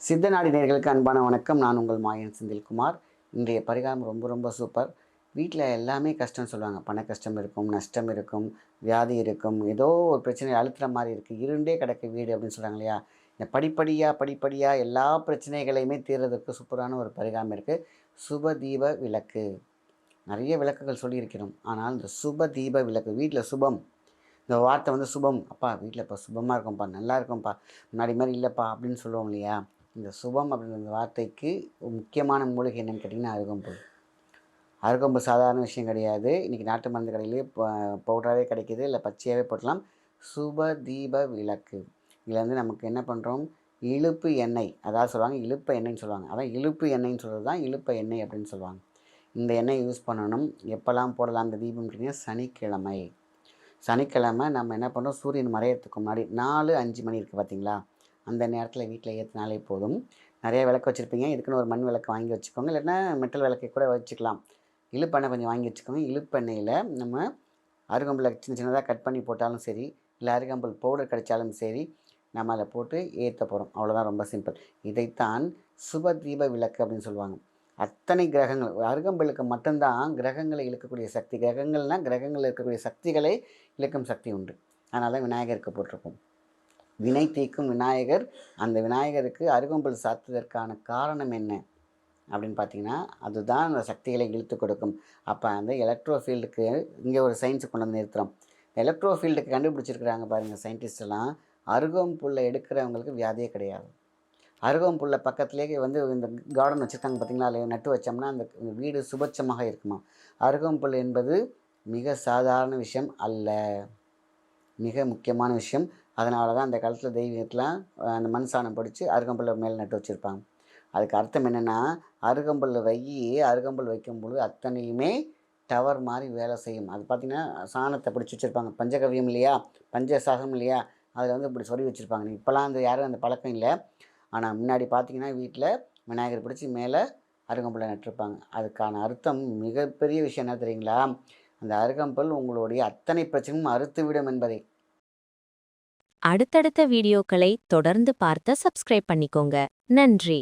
சித்தநாடி நேயர்களுக்கு அன்பான வணக்கம். நான் உங்கள் மாயன் செந்தில்குமார். இன்றைய பரிகாரம் ரொம்ப ரொம்ப சூப்பர். வீட்டில் எல்லாமே கஷ்டம்னு சொல்லுவாங்க. பண கஷ்டம் இருக்கும், நஷ்டம் இருக்கும், வியாதி இருக்கும், ஏதோ ஒரு பிரச்சனை அழுத்துற மாதிரி இருக்குது, இருண்டே கிடக்கு வீடு அப்படின்னு சொல்கிறாங்க இல்லையா? இந்த படிப்படியாக எல்லா பிரச்சனைகளையுமே தீர்றதுக்கு சூப்பரான ஒரு பரிகாரம் இருக்குது. சுப தீப விளக்கு. நிறைய விளக்குகள் சொல்லியிருக்கிறோம். ஆனால் இந்த சுப தீப விளக்கு வீட்டில் சுபம், இந்த வார்த்தை வந்து சுபம், அப்பா வீட்டில் இப்போ சுபமாக இருக்கும்ப்பா, நல்லா இருக்கும்ப்பா, முன்னாடி மாதிரி இல்லைப்பா அப்படின்னு சொல்லுவோம் இல்லையா? இந்த சுபம் அப்படின்ற வார்த்தைக்கு முக்கியமான மூலிகை என்னென்னு கேட்டிங்கன்னா அருகம்புல். அருகம்புல் சாதாரண விஷயம் கிடையாது. இன்றைக்கி நாட்டு மருந்து கடையிலேயே பவுடராகவே கிடைக்கிது, இல்லை பச்சையாகவே போட்டலாம். சுப தீப விளக்கு. இதில் வந்து நமக்கு என்ன பண்ணுறோம், இழுப்பு எண்ணெய், அதாவது சொல்லுவாங்க இழுப்ப எண்ணெய்ன்னு சொல்லுவாங்க. அதான் இழுப்பு எண்ணெய்ன்னு சொல்கிறது தான் இழுப்ப எண்ணெய் அப்படின்னு சொல்லுவாங்க. இந்த எண்ணெய் யூஸ் பண்ணணும். எப்போல்லாம் போடலாம் இந்த தீபம் கேட்டிங்கன்னா சனிக்கிழமை. சனிக்கிழமை நம்ம என்ன பண்ணுறோம், சூரியன் மறையறதுக்கு முன்னாடி 4-5 மணி இருக்குது பார்த்தீங்களா, அந்த நேரத்தில் வீட்டில் ஏற்றினாலே போதும். நிறைய விளக்கு வச்சுருப்பீங்க, இதுக்குன்னு ஒரு மண் விளக்கு வாங்கி வச்சுக்கோங்க, இல்லைன்னா மெட்டல் விளக்கை கூட வச்சுக்கலாம். இழுப்பெண்ணெய் கொஞ்சம் வாங்கி வச்சுக்கோங்க. இழுப்பெண்ணெயில் நம்ம அருகம்புல்லை சின்ன சின்னதாக கட் பண்ணி போட்டாலும் சரி, இல்லை அருகம்புல் பவுடர் கிடைச்சாலும் சரி, நம்ம அதில் போட்டு ஏற்ற போகிறோம். அவ்வளோதான், ரொம்ப சிம்பிள். இதைத்தான் சுப தீப விளக்கு அப்படின்னு சொல்லுவாங்க. அத்தனை கிரகங்கள் அருகம்புல்லுக்கு மட்டும்தான் கிரகங்களை இழுக்கக்கூடிய சக்தி. கிரகங்கள்னால் கிரகங்களில் இருக்கக்கூடிய சக்திகளை இழுக்கும் சக்தி உண்டு. அதனால தான் விநாயகருக்கு போட்டிருக்கும். வினை தீர்க்கும் விநாயகர். அந்த விநாயகருக்கு அருகம்புல் சாத்துவதற்கான காரணம் என்ன அப்படின்னு பார்த்தீங்கன்னா, அதுதான் அந்த சக்திகளை இழுத்து கொடுக்கும். அப்போ அந்த எலக்ட்ரோ ஃபீல்டுக்கு இங்கே ஒரு சயின்ஸை கொண்டு வந்து நிறுத்துகிறோம். எலக்ட்ரோ ஃபீல்டுக்கு கண்டுபிடிச்சிருக்கிறாங்க பாருங்கள் சயின்டிஸ்டெல்லாம். அருகம்புல்லை எடுக்கிறவங்களுக்கு வியாதியே கிடையாது. அருகம்புல்லை பக்கத்துலேயே வந்து இந்த கார்டன் வச்சுருக்காங்க பார்த்தீங்களா, அதில் நட்டு வச்சோம்னா அந்த வீடு சுபட்சமாக இருக்குமா. அருகம்புல் என்பது மிக சாதாரண விஷயம் அல்ல, மிக முக்கியமான விஷயம். அதனால தான் அந்த காலத்தில் தெய்வீகத்தில் அந்த மண் சாணம் பிடிச்சி அருகம்புல்லை மேலே நட்டு வச்சுருப்பாங்க. அதுக்கு அர்த்தம் என்னென்னா, அருகம்புல் அருகம்புல் வைக்கும்பொழுது அத்தனையுமே டவர் மாதிரி வேலை செய்யும். அது பார்த்திங்கன்னா சாணத்தை பிடிச்சி வச்சுருப்பாங்க. பஞ்சகவியம் இல்லையா, பஞ்சசாகம் இல்லையா, அதில் வந்து இப்படி சொல்லி வச்சுருப்பாங்க. இப்போலாம் அந்த யாரும் அந்த பழக்கம் இல்லை. ஆனால் முன்னாடி பார்த்திங்கன்னா வீட்டில் விநாயகர் பிடிச்சி மேலே அருகம்புல்லை நட்டிருப்பாங்க. அதுக்கான அர்த்தம் மிகப்பெரிய விஷயம் என்ன தெரியுங்களா, அந்த அருகம்புல் உங்களுடைய அத்தனை பிரச்சனையும் அறுத்துவிடும் என்பதை. அடுத்தடுத்த வீடியோக்களை தொடர்ந்து பார்த்து சப்ஸ்கிரைப் பண்ணிக்கோங்க. நன்றி.